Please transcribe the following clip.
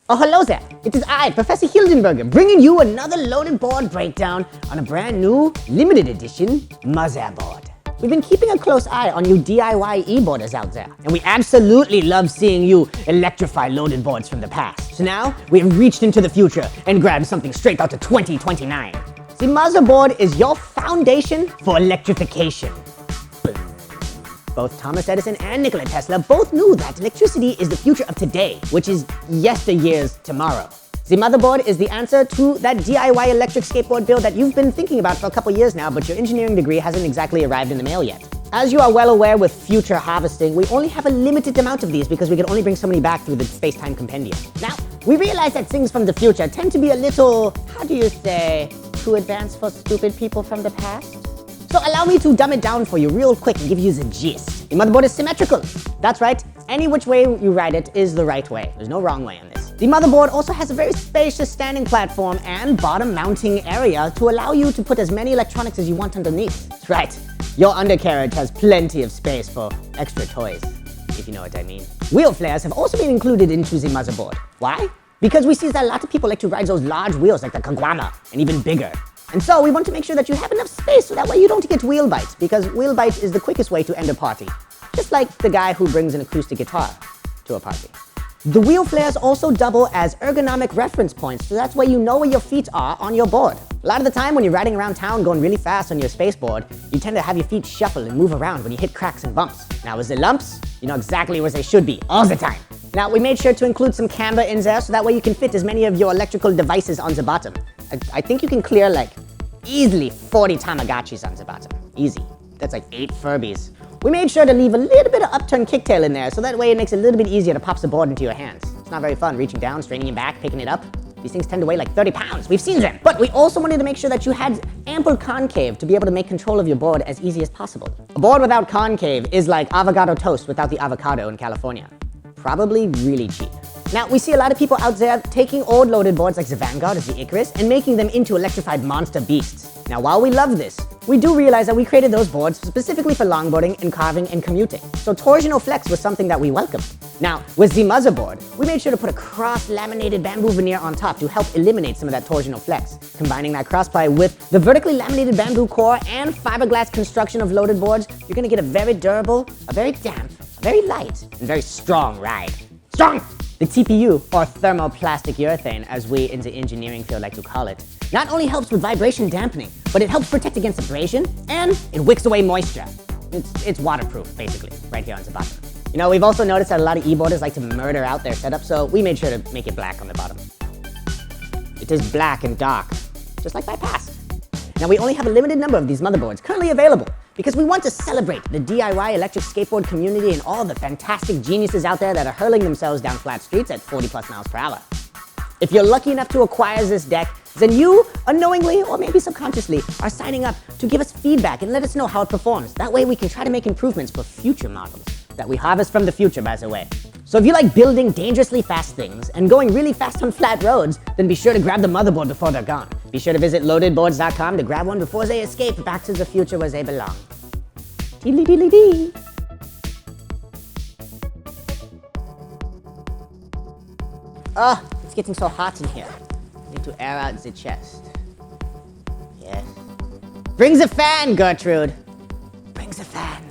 Oh, hello there. It is I, Professor Hildenberger, bringing you another loaded board breakdown on a brand new, limited edition motherboard. We've been keeping a close eye on you DIY e-boarders out there, and we absolutely love seeing you electrify loaded boards from the past. So now, we have reached into the future and grabbed something straight out to 2029. The motherboard is your foundation for electrification. Both Thomas Edison and Nikola Tesla both knew that electricity is the future of today, which is yesteryear's tomorrow. The motherboard is the answer to that DIY electric skateboard build that you've been thinking about for a couple years now, but your engineering degree hasn't exactly arrived in the mail yet. As you are well aware with future harvesting, we only have a limited amount of these because we can only bring so many back through the space-time compendium. Now, we realize that things from the future tend to be a little, how do you say, too advanced for stupid people from the past? So allow me to dumb it down for you real quick and give you the gist. The motherboard is symmetrical. That's right, any which way you ride it is the right way. There's no wrong way on this. The motherboard also has a very spacious standing platform and bottom mounting area to allow you to put as many electronics as you want underneath. That's right, your undercarriage has plenty of space for extra toys, if you know what I mean. Wheel flares have also been included into the motherboard. Why? Because we see that a lot of people like to ride those large wheels like the Kagwana and even bigger. And so we want to make sure that you have enough space so that way you don't get wheel bite, because wheel bite is the quickest way to end a party. Just like the guy who brings an acoustic guitar to a party. The wheel flares also double as ergonomic reference points, so that's where you know where your feet are on your board. A lot of the time when you're riding around town going really fast on your spaceboard, you tend to have your feet shuffle and move around when you hit cracks and bumps. Now with the lumps, you know exactly where they should be, all the time. Now we made sure to include some camber in there so that way you can fit as many of your electrical devices on the bottom. I think you can clear like easily 40 Tamagotchis on the bottom. Easy. That's like 8 Furbies. We made sure to leave a little bit of upturned kicktail in there so that way it makes it a little bit easier to pop the board into your hands. It's not very fun reaching down, straining your back, picking it up. These things tend to weigh like 30 pounds. We've seen them. But we also wanted to make sure that you had ample concave to be able to make control of your board as easy as possible. A board without concave is like avocado toast without the avocado in California. Probably really cheap. Now, we see a lot of people out there taking old loaded boards like the Vanguard or the Icarus and making them into electrified monster beasts. Now, while we love this, we do realize that we created those boards specifically for longboarding and carving and commuting. So torsional flex was something that we welcomed. Now, with the motherboard, we made sure to put a cross-laminated bamboo veneer on top to help eliminate some of that torsional flex. Combining that cross-ply with the vertically laminated bamboo core and fiberglass construction of loaded boards, you're gonna get a very durable, a very damp, a very light, and very strong ride. Strong! The TPU, or thermoplastic urethane, as we in the engineering field like to call it, not only helps with vibration dampening, but it helps protect against abrasion, and it wicks away moisture. It's waterproof, basically, right here on the bottom. You know, we've also noticed that a lot of e-boarders like to murder out their setup, so we made sure to make it black on the bottom. It is black and dark, just like my past. Now, we only have a limited number of these motherboards currently available because we want to celebrate the DIY electric skateboard community and all the fantastic geniuses out there that are hurling themselves down flat streets at 40+ miles per hour. If you're lucky enough to acquire this deck, then you, unknowingly or maybe subconsciously, are signing up to give us feedback and let us know how it performs. That way we can try to make improvements for future models that we harvest from the future, by the way. So if you like building dangerously fast things and going really fast on flat roads, then be sure to grab the motherboard before they're gone. Be sure to visit loadedboards.com to grab one before they escape back to the future where they belong. Deedly deedly dee. Oh, it's getting so hot in here. I need to air out the chest. Yes. Bring the fan, Gertrude. Bring the fan.